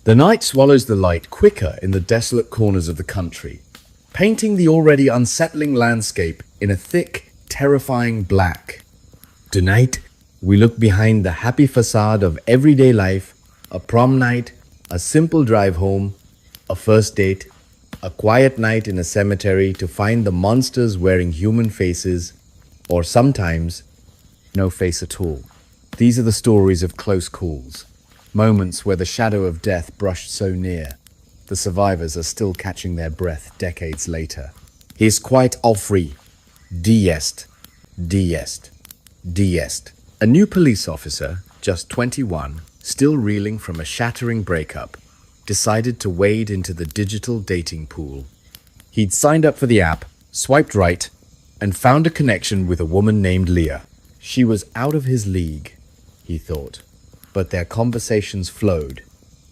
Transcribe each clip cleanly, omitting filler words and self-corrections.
The night swallows the light quicker in the desolate corners of the country, painting the already unsettling landscape in a thick, terrifying black. Tonight, we look behind the happy facade of everyday life, a prom night, a simple drive home, a first date, a quiet night in a cemetery to find the monsters wearing human faces, or sometimes no face at all. These are the stories of close calls, moments where the shadow of death brushed so near. The survivors are still catching their breath decades later. He is quite Alfred Diest. A new police officer, just 21, still reeling from a shattering breakup, decided to wade into the digital dating pool. He'd signed up for the app, swiped right, and found a connection with a woman named Leah. She was out of his league, he thought, but their conversations flowed,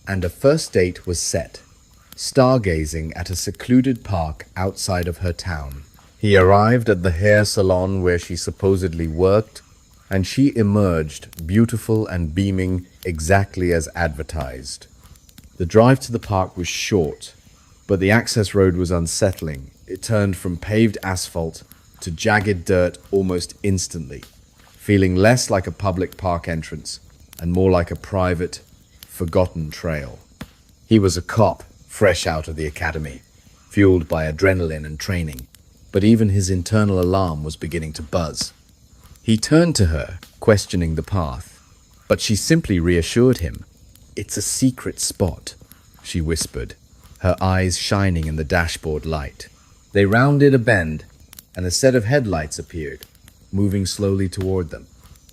and a first date was set, stargazing at a secluded park outside of her town. He arrived at the hair salon where she supposedly worked, and she emerged beautiful and beaming exactly as advertised. The drive to the park was short, but the access road was unsettling. It turned from paved asphalt to jagged dirt almost instantly, feeling less like a public park entrance and more like a private, forgotten trail. He was a cop, fresh out of the academy, fueled by adrenaline and training, but even his internal alarm was beginning to buzz. He turned to her, questioning the path, but she simply reassured him. "It's a secret spot," she whispered, her eyes shining in the dashboard light. They rounded a bend, and a set of headlights appeared, moving slowly toward them.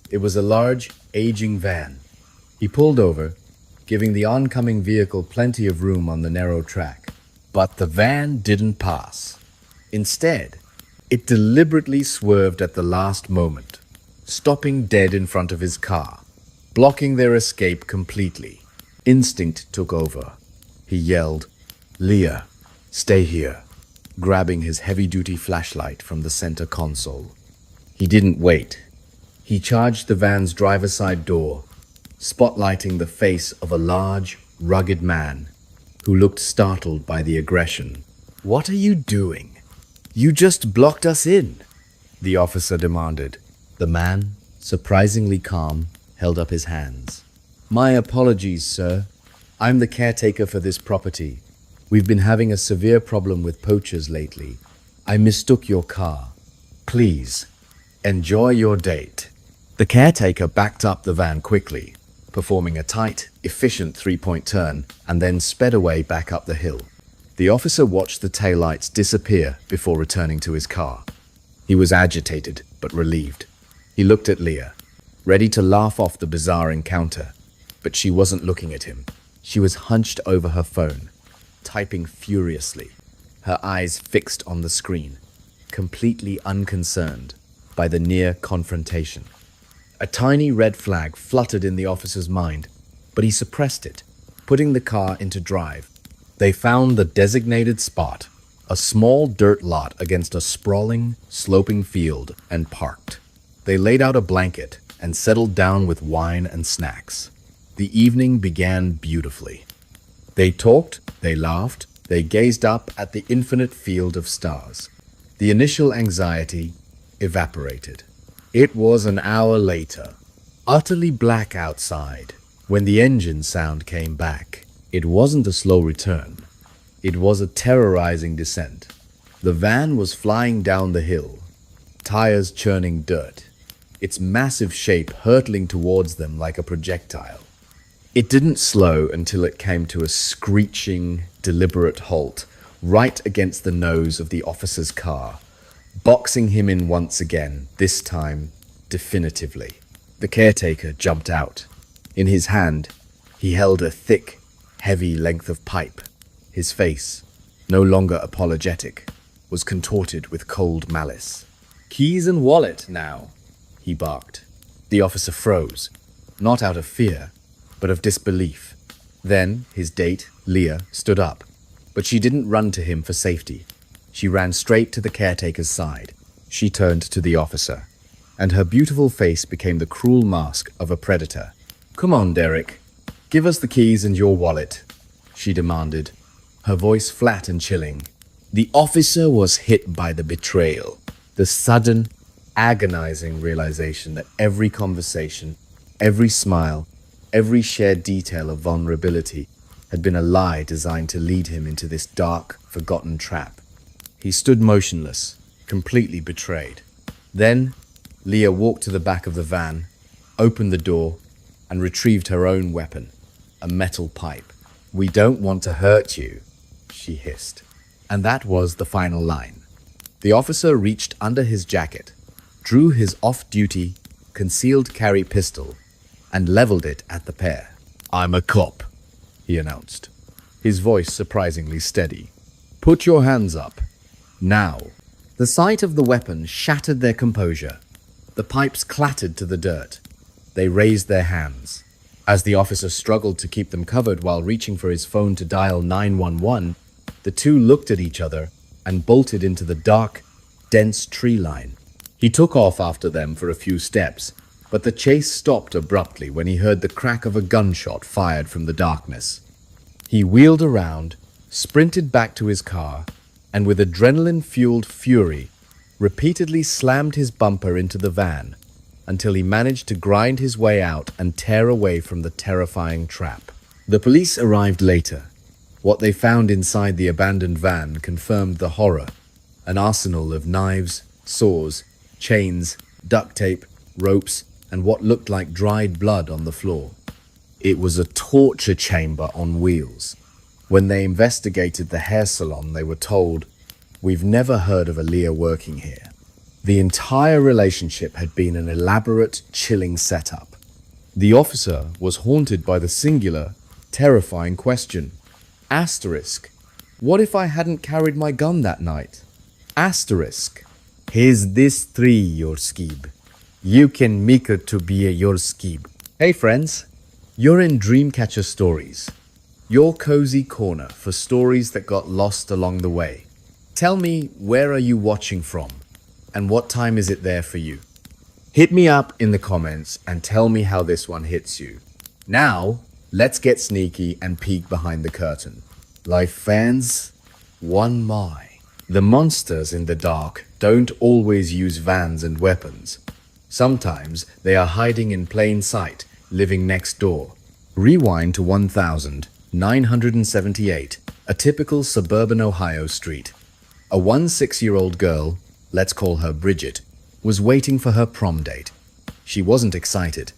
It was a large, aging van. He pulled over, giving the oncoming vehicle plenty of room on the narrow track. But the van didn't pass. Instead, it deliberately swerved at the last moment, stopping dead in front of his car, blocking their escape completely. Instinct took over. He yelled, "Leah, stay here," grabbing his heavy-duty flashlight from the center console. He didn't wait. He charged the van's driver's side door, spotlighting the face of a large, rugged man who looked startled by the aggression. "What are you doing? You just blocked us in," the officer demanded. The man, surprisingly calm, held up his hands. "My apologies, sir. I'm the caretaker for this property. We've been having a severe problem with poachers lately. I mistook your car. Please, enjoy your date." The caretaker backed up the van quickly, performing a tight, efficient three-point turn, and then sped away back up the hill. The officer watched the taillights disappear before returning to his car. He was agitated, but relieved. He looked at Leah, ready to laugh off the bizarre encounter, but she wasn't looking at him. She was hunched over her phone, typing furiously, her eyes fixed on the screen, completely unconcerned by the near confrontation. A tiny red flag fluttered in the officer's mind, but he suppressed it, putting the car into drive. They found the designated spot, a small dirt lot against a sprawling, sloping field, and parked. They laid out a blanket and settled down with wine and snacks. The evening began beautifully. They talked, they laughed, they gazed up at the infinite field of stars. The initial anxiety evaporated. It was an hour later, utterly black outside, when the engine sound came back. It wasn't a slow return. It was a terrorizing descent. The van was flying down the hill, tires churning dirt, its massive shape hurtling towards them like a projectile. It didn't slow until it came to a screeching, deliberate halt right against the nose of the officer's car, boxing him in once again, this time definitively. The caretaker jumped out. In his hand, he held a thick, heavy length of pipe. His face, no longer apologetic, was contorted with cold malice. "Keys and wallet now," he barked. The officer froze, not out of fear, but of disbelief. Then his date, Leah, stood up, but she didn't run to him for safety. She ran straight to the caretaker's side. She turned to the officer, and her beautiful face became the cruel mask of a predator. "Come on, Derek. Give us the keys and your wallet. she demanded, her voice flat and chilling. The officer was hit by the betrayal, the sudden, agonizing realization that every conversation, every smile, every shared detail of vulnerability had been a lie designed to lead him into this dark, forgotten trap. He stood motionless, completely betrayed. Then, Leah walked to the back of the van, opened the door, and retrieved her own weapon, a metal pipe. "We don't want to hurt you," she hissed. And that was the final line. The officer reached under his jacket, drew his off-duty, concealed carry pistol, and leveled it at the pair. "I'm a cop," he announced, his voice surprisingly steady. "Put your hands up. Now." The sight of the weapon shattered their composure. The pipes clattered to the dirt. They raised their hands. As the officer struggled to keep them covered while reaching for his phone to dial 911, the two looked at each other and bolted into the dark, dense tree line. He took off after them for a few steps, but the chase stopped abruptly when he heard the crack of a gunshot fired from the darkness. He wheeled around, sprinted back to his car, and with adrenaline-fueled fury, repeatedly slammed his bumper into the van until he managed to grind his way out and tear away from the terrifying trap. The police arrived later. What they found inside the abandoned van confirmed the horror: an arsenal of knives, saws, chains, duct tape, ropes, and what looked like dried blood on the floor. It was a torture chamber on wheels. When they investigated the hair salon, they were told, "We've never heard of Aaliyah working here." The entire relationship had been an elaborate, chilling setup. The officer was haunted by the singular, terrifying question. Asterisk. What if I hadn't carried my gun that night? Asterisk. Here's this tree, your skib. You can make it to be your skib. Hey friends, you're in Dreamcatcher Stories, your cozy corner for stories that got lost along the way. Tell me, where are you watching from? And what time is it there for you? Hit me up in the comments and tell me how this one hits you. Now, let's get sneaky and peek behind the curtain. Life fans, one my. The monsters in the dark don't always use vans and weapons. Sometimes they are hiding in plain sight, living next door. Rewind to 1978, a typical suburban Ohio street. A 16-year-old girl, let's call her Bridget, was waiting for her prom date. She wasn't excited.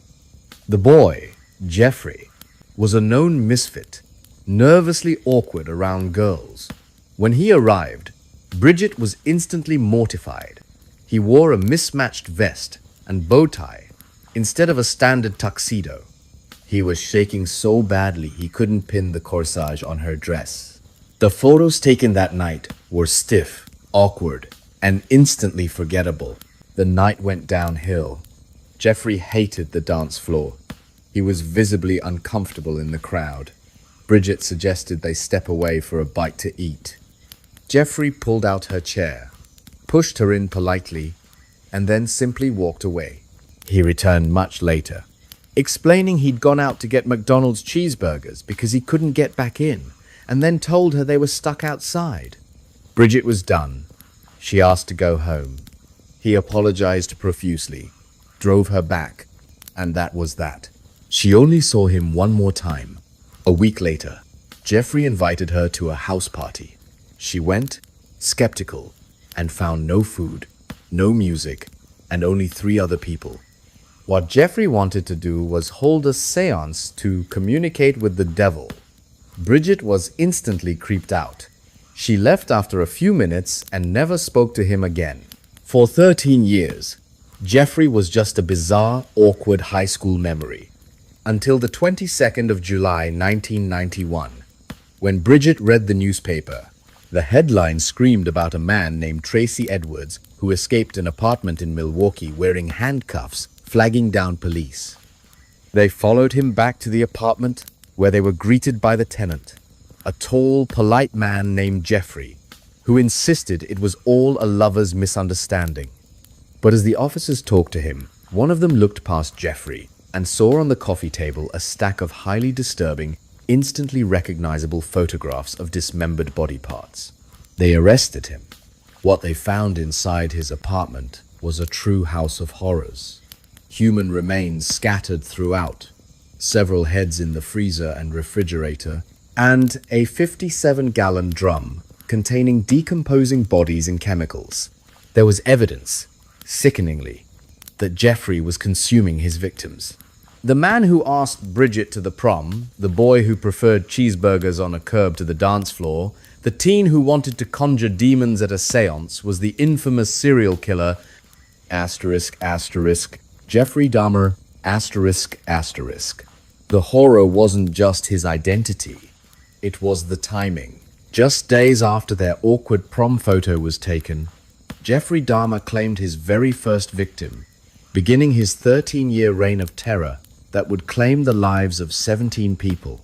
The boy, Jeffrey, was a known misfit, nervously awkward around girls. When he arrived, Bridget was instantly mortified. He wore a mismatched vest and bow tie instead of a standard tuxedo. He was shaking so badly he couldn't pin the corsage on her dress. The photos taken that night were stiff, awkward, and instantly forgettable. The night went downhill. Jeffrey hated the dance floor. He was visibly uncomfortable in the crowd. Bridget suggested they step away for a bite to eat. Jeffrey pulled out her chair, pushed her in politely, and then simply walked away. He returned much later, explaining he'd gone out to get McDonald's cheeseburgers because he couldn't get back in, and then told her they were stuck outside. Bridget was done. She asked to go home. He apologized profusely, drove her back, and that was that. She only saw him one more time. A week later, Jeffrey invited her to a house party. She went, skeptical, and found no food, no music, and only 3 other people. What Jeffrey wanted to do was hold a seance to communicate with the devil. Bridget was instantly creeped out. She left after a few minutes and never spoke to him again. For 13 years, Jeffrey was just a bizarre, awkward high school memory. Until the 22nd of July, 1991, when Bridget read the newspaper. The headline screamed about a man named Tracy Edwards who escaped an apartment in Milwaukee wearing handcuffs, flagging down police. They followed him back to the apartment where they were greeted by the tenant, a tall, polite man named Jeffrey, who insisted it was all a lover's misunderstanding. But as the officers talked to him, one of them looked past Jeffrey and saw on the coffee table a stack of highly disturbing, instantly recognizable photographs of dismembered body parts. They arrested him. What they found inside his apartment was a true house of horrors. Human remains scattered throughout, several heads in the freezer and refrigerator, and a 57-gallon drum containing decomposing bodies and chemicals. There was evidence, sickeningly, that Jeffrey was consuming his victims. The man who asked Bridget to the prom, the boy who preferred cheeseburgers on a curb to the dance floor, the teen who wanted to conjure demons at a seance was the infamous serial killer Jeffrey Dahmer ***. The horror wasn't just his identity, it was the timing. Just days after their awkward prom photo was taken, Jeffrey Dahmer claimed his very first victim, beginning his 13-year reign of terror that would claim the lives of 17 people.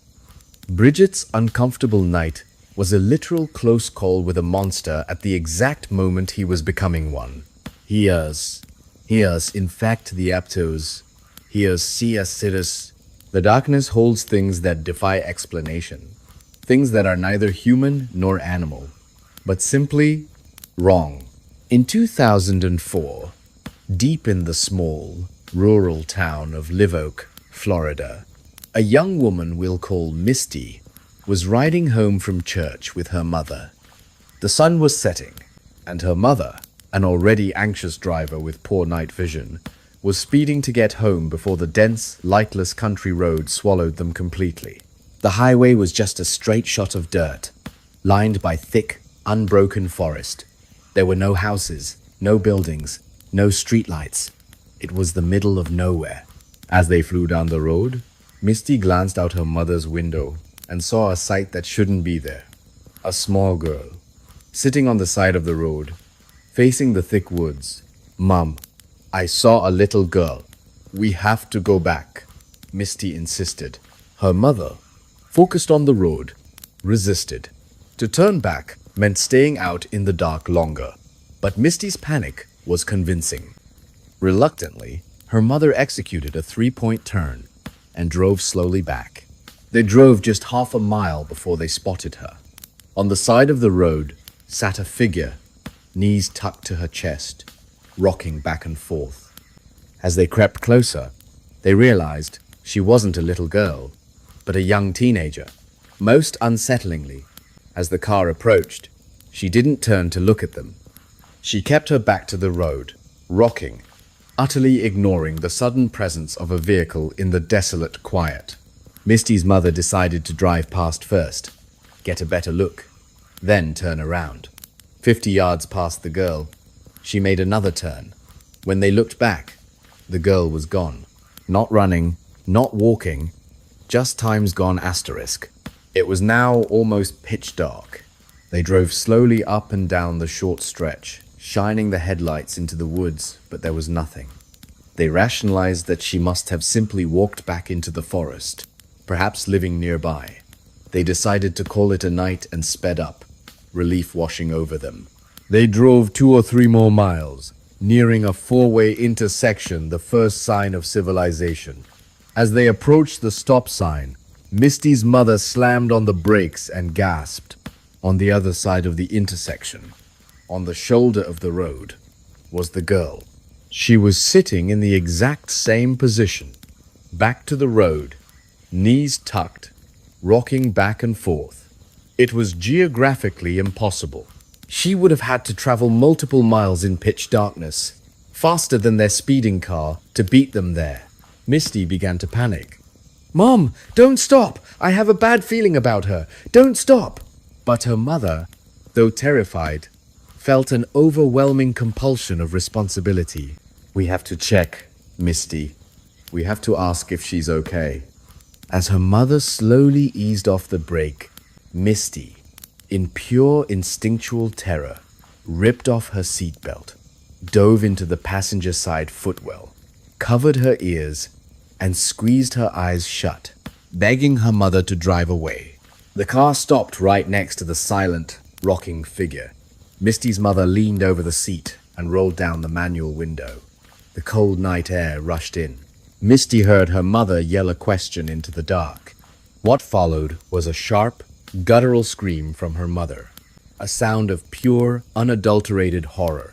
Bridget's uncomfortable night was a literal close call with a monster at the exact moment he was becoming one. Here's in fact the Aptos. Here's Ciacidus. The darkness holds things that defy explanation. Things that are neither human nor animal, but simply wrong. In 2004, deep in the small, rural town of Live Oak, Florida, a young woman we'll call Misty was riding home from church with her mother. The sun was setting, and her mother, an already anxious driver with poor night vision, was speeding to get home before the dense, lightless country road swallowed them completely. The highway was just a straight shot of dirt, lined by thick, unbroken forest. There were no houses, no buildings, no streetlights. It was the middle of nowhere. As they flew down the road, Misty glanced out her mother's window and saw a sight that shouldn't be there. A small girl, sitting on the side of the road, facing the thick woods. "Mom, I saw a little girl. We have to go back," Misty insisted. Her mother, focused on the road, resisted. To turn back meant staying out in the dark longer, but Misty's panic was convincing. Reluctantly, her mother executed a 3-point turn and drove slowly back. They drove just half a mile before they spotted her. On the side of the road sat a figure, knees tucked to her chest, rocking back and forth. As they crept closer, they realized she wasn't a little girl, but a young teenager. Most unsettlingly, as the car approached, she didn't turn to look at them. She kept her back to the road, rocking, utterly ignoring the sudden presence of a vehicle in the desolate quiet. Misty's mother decided to drive past first, get a better look, then turn around. 50 yards past the girl, she made another turn. When they looked back, the girl was gone. Not running, not walking, just times gone ***. It was now almost pitch dark. They drove slowly up and down the short stretch, shining the headlights into the woods, but there was nothing. They rationalized that she must have simply walked back into the forest, perhaps living nearby. They decided to call it a night and sped up, relief washing over them. They drove 2 or 3 more miles, nearing a 4-way intersection, the first sign of civilization. As they approached the stop sign, Misty's mother slammed on the brakes and gasped. On the other side of the intersection, on the shoulder of the road, was the girl. She was sitting in the exact same position, back to the road, knees tucked, rocking back and forth. It was geographically impossible. She would have had to travel multiple miles in pitch darkness, faster than their speeding car, to beat them there. Misty began to panic. "Mom, don't stop! I have a bad feeling about her. Don't stop!" But her mother, though terrified, felt an overwhelming compulsion of responsibility. "We have to check, Misty. We have to ask if she's okay." As her mother slowly eased off the brake, Misty, in pure instinctual terror, ripped off her seatbelt, dove into the passenger side footwell, covered her ears, and squeezed her eyes shut, begging her mother to drive away. The car stopped right next to the silent, rocking figure. Misty's mother leaned over the seat and rolled down the manual window. The cold night air rushed in. Misty heard her mother yell a question into the dark. What followed was a sharp, guttural scream from her mother, a sound of pure, unadulterated horror.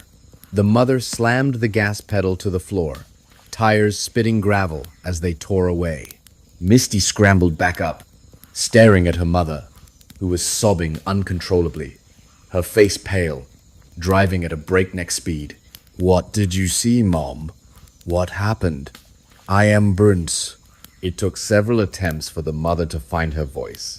The mother slammed the gas pedal to the floor, tires spitting gravel as they tore away. Misty scrambled back up, staring at her mother, who was sobbing uncontrollably, her face pale, driving at a breakneck speed. "What did you see, Mom? What happened?" "I am burnt." It took several attempts for the mother to find her voice,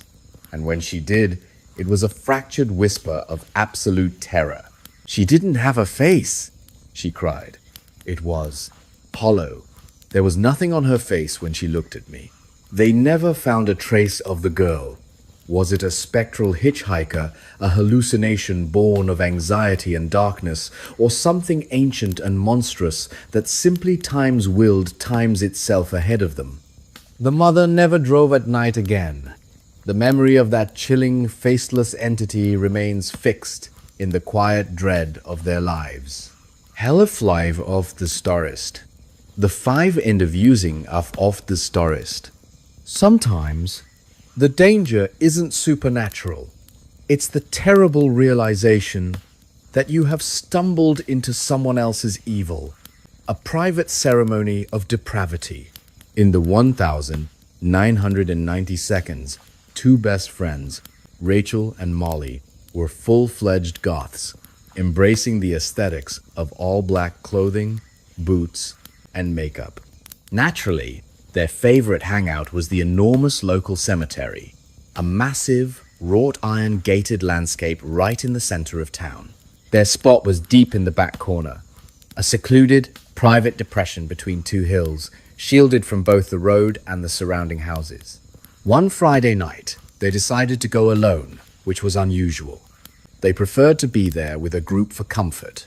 and when she did, it was a fractured whisper of absolute terror. "She didn't have a face," she cried. "It was hollow. There was nothing on her face when she looked at me. They never found a trace of the girl. Was it a spectral hitchhiker, a hallucination born of anxiety and darkness, or something ancient and monstrous that simply time's willed times itself ahead of them?" The mother never drove at night again. The memory of that chilling, faceless entity remains fixed in the quiet dread of their lives. Heliflive of the Starist. The 5 end of using of the Starist. Sometimes, the danger isn't supernatural. It's the terrible realization that you have stumbled into someone else's evil, a private ceremony of depravity. In the 1990 seconds, 2 best friends, Rachel and Molly, were full-fledged goths, embracing the aesthetics of all-black clothing, boots, and makeup. Naturally, their favorite hangout was the enormous local cemetery, a massive, wrought-iron gated landscape right in the center of town. Their spot was deep in the back corner, a secluded, private depression between 2 hills, shielded from both the road and the surrounding houses. One Friday night, they decided to go alone, which was unusual. They preferred to be there with a group for comfort.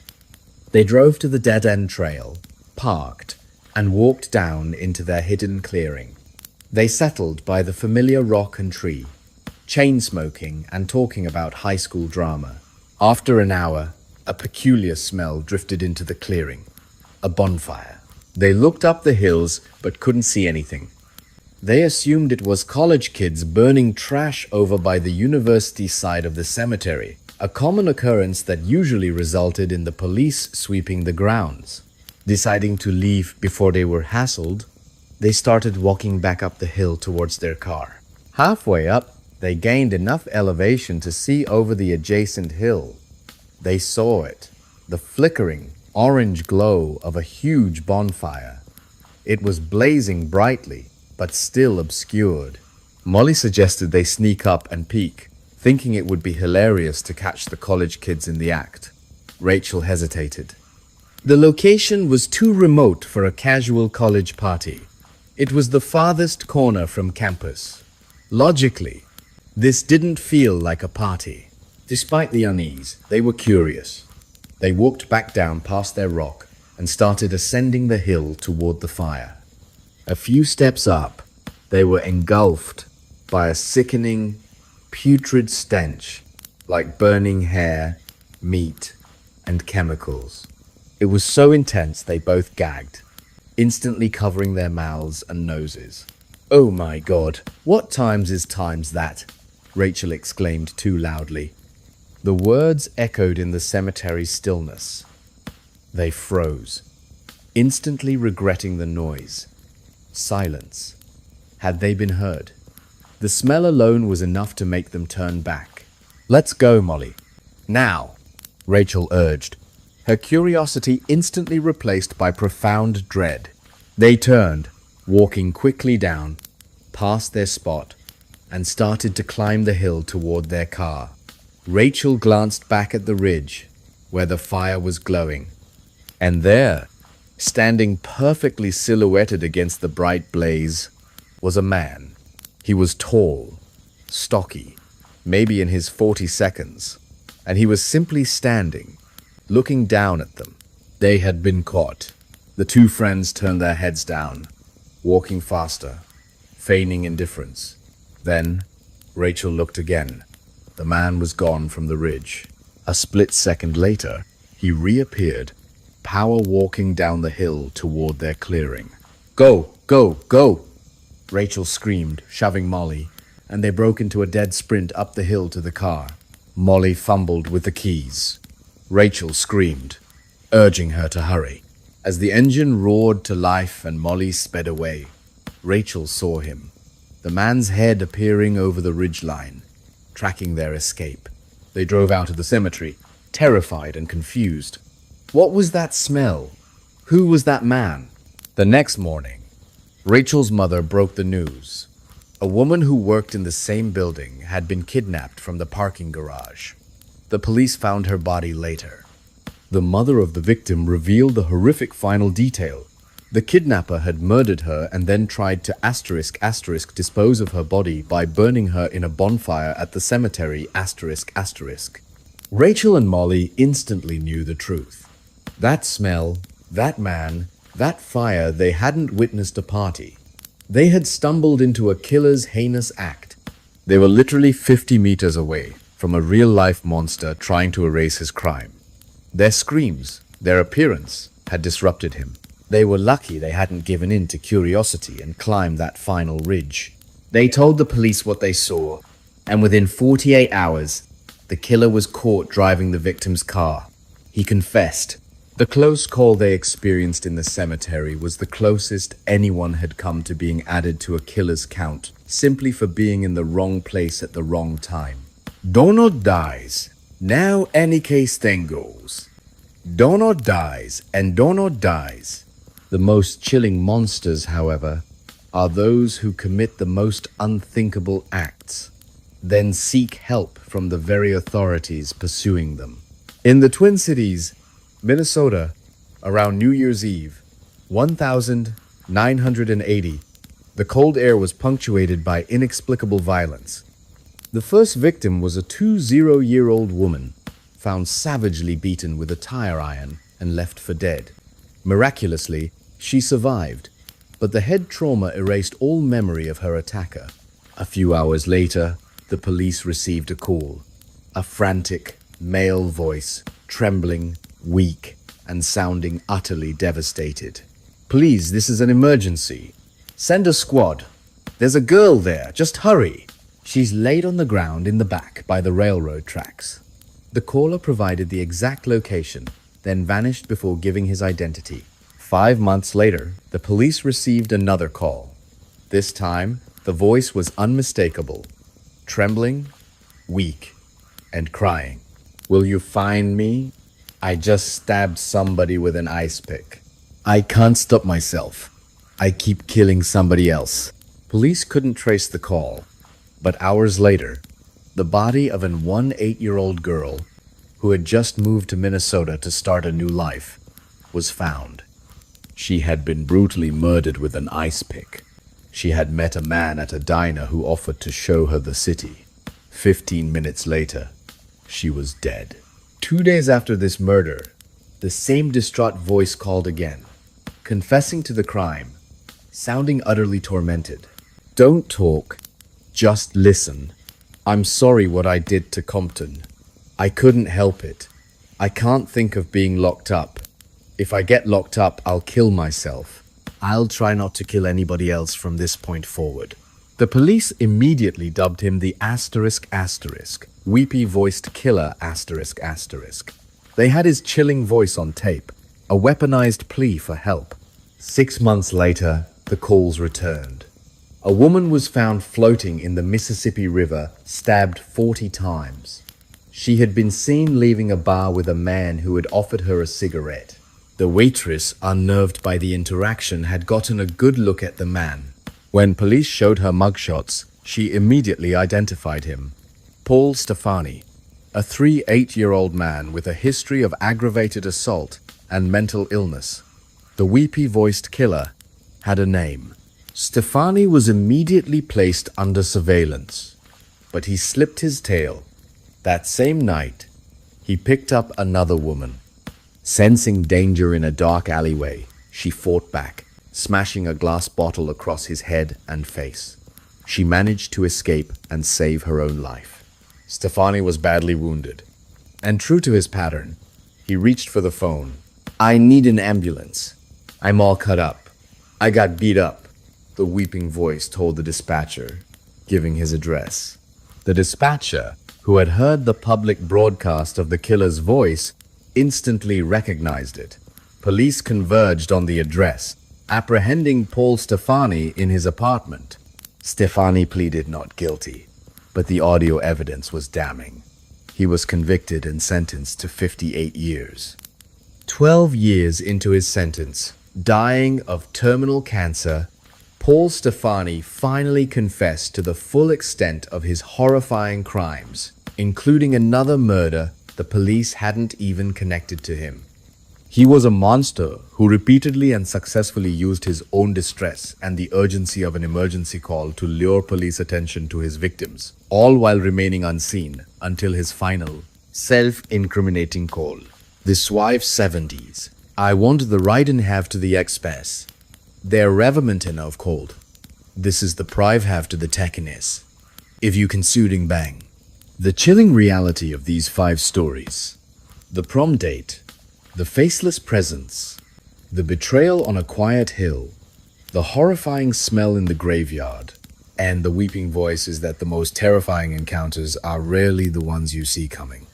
They drove to the dead-end trail, parked, and walked down into their hidden clearing. They settled by the familiar rock and tree, chain-smoking and talking about high school drama. After an hour, a peculiar smell drifted into the clearing, a bonfire. They looked up the hills but couldn't see anything. They assumed it was college kids burning trash over by the university side of the cemetery, a common occurrence that usually resulted in the police sweeping the grounds. Deciding to leave before they were hassled, they started walking back up the hill towards their car. Halfway up, they gained enough elevation to see over the adjacent hill. They saw it, the flickering, orange glow of a huge bonfire. It was blazing brightly, but still obscured. Molly suggested they sneak up and peek, thinking it would be hilarious to catch the college kids in the act. Rachel hesitated. The location was too remote for a casual college party. It was the farthest corner from campus. Logically, this didn't feel like a party. Despite the unease, they were curious. They walked back down past their rock and started ascending the hill toward the fire. A few steps up, they were engulfed by a sickening, putrid stench, like burning hair, meat, and chemicals. It was so intense they both gagged, instantly covering their mouths and noses. "Oh my God, what times is times that?" Rachel exclaimed too loudly. The words echoed in the cemetery's stillness. They froze, instantly regretting the noise. Silence. Had they been heard? The smell alone was enough to make them turn back. "Let's go, Molly. Now," Rachel urged, her curiosity instantly replaced by profound dread. They turned, walking quickly down, past their spot, and started to climb the hill toward their car. Rachel glanced back at the ridge, where the fire was glowing. And there, standing perfectly silhouetted against the bright blaze, was a man. He was tall, stocky, maybe in his 42nds, and he was simply standing, looking down at them. They had been caught. The 2 friends turned their heads down, walking faster, feigning indifference. Then, Rachel looked again. The man was gone from the ridge. A split second later, he reappeared, power walking down the hill toward their clearing. "Go, go, go!" Rachel screamed, shoving Molly, and they broke into a dead sprint up the hill to the car. Molly fumbled with the keys. Rachel screamed, urging her to hurry. As the engine roared to life and Molly sped away, Rachel saw him, the man's head appearing over the ridgeline, tracking their escape. They drove out of the cemetery, terrified and confused. What was that smell? Who was that man? The next morning, Rachel's mother broke the news. A woman who worked in the same building had been kidnapped from the parking garage. The police found her body later. The mother of the victim revealed the horrific final detail. The kidnapper had murdered her and then tried to *** dispose of her body by burning her in a bonfire at the cemetery ***. Rachel and Molly instantly knew the truth. That smell, that man, that fire, they hadn't witnessed a party. They had stumbled into a killer's heinous act. They were literally 50 meters away from a real-life monster trying to erase his crime. Their screams, their appearance, had disrupted him. They were lucky they hadn't given in to curiosity and climbed that final ridge. They told the police what they saw, and within 48 hours, the killer was caught driving the victim's car. He confessed. The close call they experienced in the cemetery was the closest anyone had come to being added to a killer's count, simply for being in the wrong place at the wrong time. Donald dies. Now any case then goes. Donald dies, and Donald dies. The most chilling monsters, however, are those who commit the most unthinkable acts, then seek help from the very authorities pursuing them. In the Twin Cities, Minnesota, around New Year's Eve, 1980, the cold air was punctuated by inexplicable violence. The first victim was a 20-year-old woman, found savagely beaten with a tire iron and left for dead. Miraculously, she survived, but the head trauma erased all memory of her attacker. A few hours later, the police received a call. A frantic, male voice, trembling, weak, and sounding utterly devastated. "Please, this is an emergency. Send a squad. There's a girl there. Just hurry. She's laid on the ground in the back by the railroad tracks." The caller provided the exact location, then vanished before giving his identity. 5 months later, the police received another call. This time, the voice was unmistakable, trembling, weak, and crying. "Will you find me? I just stabbed somebody with an ice pick. I can't stop myself. I keep killing somebody else." Police couldn't trace the call, but hours later, the body of an 18-year-old girl who had just moved to Minnesota to start a new life was found. She had been brutally murdered with an ice pick. She had met a man at a diner who offered to show her the city. 15 minutes later, she was dead. 2 days after this murder, the same distraught voice called again, confessing to the crime, sounding utterly tormented. "Don't talk, just listen. I'm sorry what I did to Compton. I couldn't help it. I can't think of being locked up. If I get locked up, I'll kill myself. I'll try not to kill anybody else from this point forward." The police immediately dubbed him the weepy-voiced killer ***. They had his chilling voice on tape, a weaponized plea for help. 6 months later, the calls returned. A woman was found floating in the Mississippi River, stabbed 40 times. She had been seen leaving a bar with a man who had offered her a cigarette. The waitress, unnerved by the interaction, had gotten a good look at the man. When police showed her mugshots, she immediately identified him. Paul Stefani, a 38-year-old man with a history of aggravated assault and mental illness. The weepy-voiced killer had a name. Stefani was immediately placed under surveillance, but he slipped his tail. That same night, he picked up another woman. Sensing danger in a dark alleyway, she fought back, smashing a glass bottle across his head and face. She managed to escape and save her own life. Stefani was badly wounded, and true to his pattern, he reached for the phone. "I need an ambulance. I'm all cut up. I got beat up," the weeping voice told the dispatcher. giving his address. The dispatcher, who had heard the public broadcast of the killer's voice, instantly recognized it. Police converged on the address, apprehending Paul Stefani in his apartment. Stefani pleaded not guilty, but the audio evidence was damning. He was convicted and sentenced to 58 years. 12 years into his sentence, dying of terminal cancer, Paul Stefani finally confessed to the full extent of his horrifying crimes, including another murder the police hadn't even connected to him. He was a monster who repeatedly and successfully used his own distress and the urgency of an emergency call to lure police attention to his victims, all while remaining unseen until his final, self-incriminating call. The suave 70s. I want the right and have to the express. They're reverment enough cold. This is the prive have to the techiness. If you can suiting bang. The chilling reality of these 5 stories. The prom date. The faceless presence, the betrayal on a quiet hill, the horrifying smell in the graveyard, and the weeping voice is that the most terrifying encounters are rarely the ones you see coming.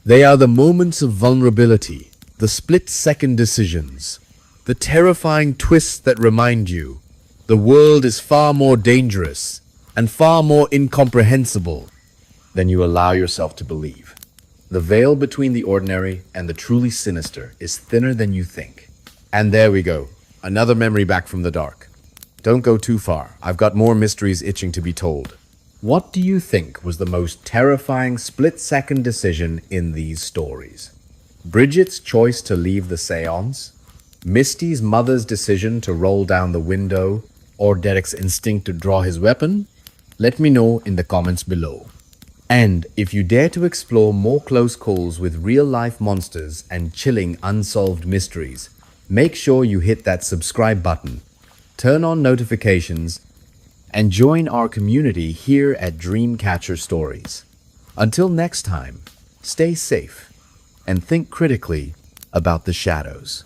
They are the moments of vulnerability, the split-second decisions, the terrifying twists that remind you the world is far more dangerous and far more incomprehensible than you allow yourself to believe. The veil between the ordinary and the truly sinister is thinner than you think. And there we go, another memory back from the dark. Don't go too far, I've got more mysteries itching to be told. What do you think was the most terrifying split-second decision in these stories? Bridget's choice to leave the seance? Misty's mother's decision to roll down the window? Or Derek's instinct to draw his weapon? Let me know in the comments below. And if you dare to explore more close calls with real-life monsters and chilling unsolved mysteries, make sure you hit that subscribe button, turn on notifications, and join our community here at Dreamcatcher Stories. Until next time, stay safe and think critically about the shadows.